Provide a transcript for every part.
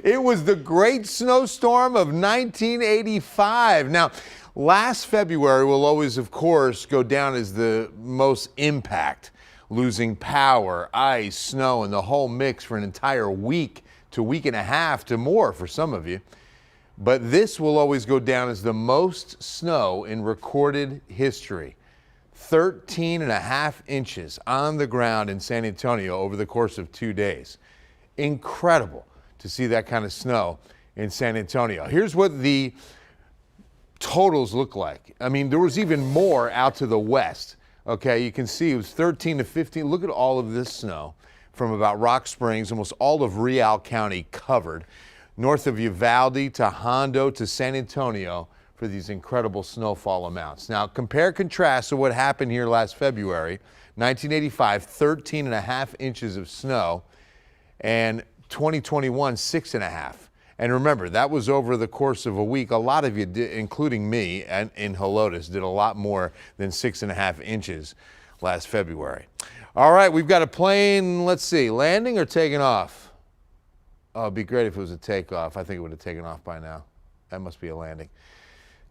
It was the great snowstorm of 1985. Now, last February will always, of course, go down as the most impact, losing power, ice, snow, and the whole mix for an entire week to week and a half to more for some of you. But this will always go down as the most snow in recorded history. 13.5 inches on the ground in San Antonio over the course of 2 days. Incredible to see that kind of snow in San Antonio. Here's what the totals look like. I mean, there was even more out to the west. Okay, you can see it was 13 to 15. Look at all of this snow from about Rock Springs, almost all of Real County covered. North of Uvalde to Hondo to San Antonio for these incredible snowfall amounts. Now, compare contrast to what happened here last February, 1985, 13.5 inches of snow, and 2021, 6.5. And remember, that was over the course of a week. A lot of you, including me and in Helotes, did a lot more than 6.5 inches last February. All right, we've got a plane, let's see, landing or taking off? Oh, it'd be great if it was a takeoff. I think it would have taken off by now. That must be a landing.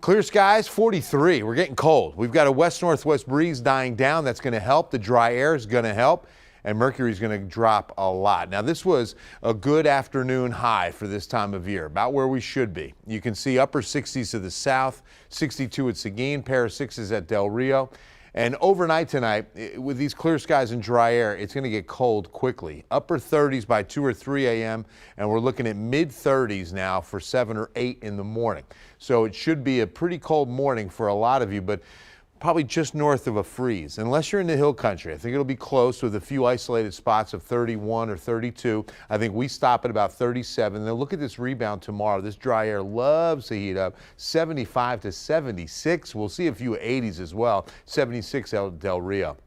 Clear skies, 43. We're getting cold. We've got a west-northwest breeze dying down. That's going to help. The dry air is going to help. And mercury is going to drop a lot. Now, this was a good afternoon high for this time of year, about where we should be. You can see upper 60s to the south, 62 at Seguin, pair of 6s at Del Rio. And overnight tonight, with these clear skies and dry air, it's going to get cold quickly. Upper 30s by 2 or 3 a.m., and we're looking at mid-30s now for 7 or 8 in the morning. So it should be a pretty cold morning for a lot of you, but probably just north of a freeze. Unless you're in the hill country, I think it'll be close with a few isolated spots of 31 or 32. I think we stop at about 37. Then look at this rebound tomorrow. This dry air loves to heat up. 75 to 76. We'll see a few 80s as well. 76 at Del Rio.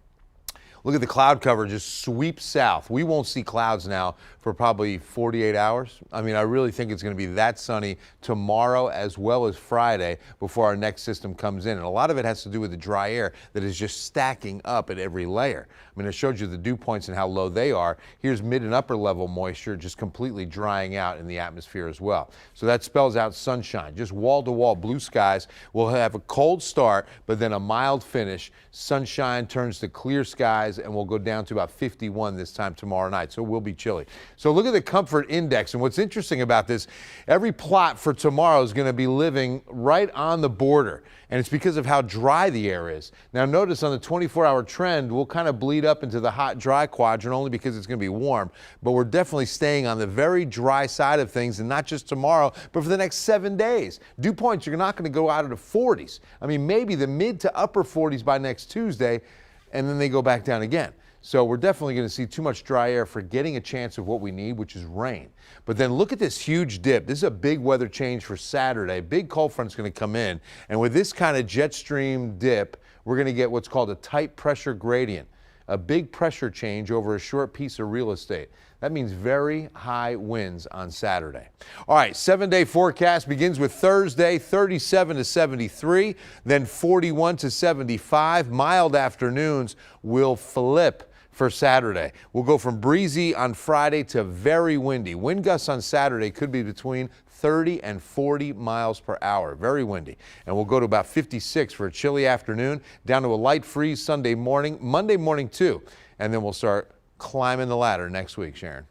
Look at the cloud cover just sweep south. We won't see clouds now for probably 48 hours. I mean, I really think it's going to be that sunny tomorrow as well as Friday before our next system comes in. And a lot of it has to do with the dry air that is just stacking up at every layer. I mean, I showed you the dew points and how low they are. Here's mid and upper level moisture just completely drying out in the atmosphere as well. So that spells out sunshine, just wall to wall blue skies. We'll have a cold start, but then a mild finish. Sunshine turns to clear skies, and we'll go down to about 51 this time tomorrow night. So we'll be chilly. So look at the comfort index. And what's interesting about this, every plot for tomorrow is going to be living right on the border. And it's because of how dry the air is. Now notice on the 24-hour trend, we'll kind of bleed up into the hot, dry quadrant only because it's going to be warm. But we're definitely staying on the very dry side of things, and not just tomorrow, but for the next 7 days. Dew points are not going to go out of the 40s. I mean, maybe the mid to upper 40s by next Tuesday, and then they go back down again. So we're definitely going to see too much dry air for getting a chance of what we need, which is rain. But then look at this huge dip. This is a big weather change for Saturday. Big cold front's going to come in. And with this kind of jet stream dip, we're going to get what's called a tight pressure gradient, a big pressure change over a short piece of real estate. That means very high winds on Saturday. All right, 7-day forecast begins with Thursday, 37 to 73, then 41 to 75. Mild afternoons will flip for Saturday. We'll go from breezy on Friday to very windy. Wind gusts on Saturday could be between 30 and 40 miles per hour. Very windy. And we'll go to about 56 for a chilly afternoon, down to a light freeze Sunday morning, Monday morning too. And then we'll start climbing the ladder next week, Sharon.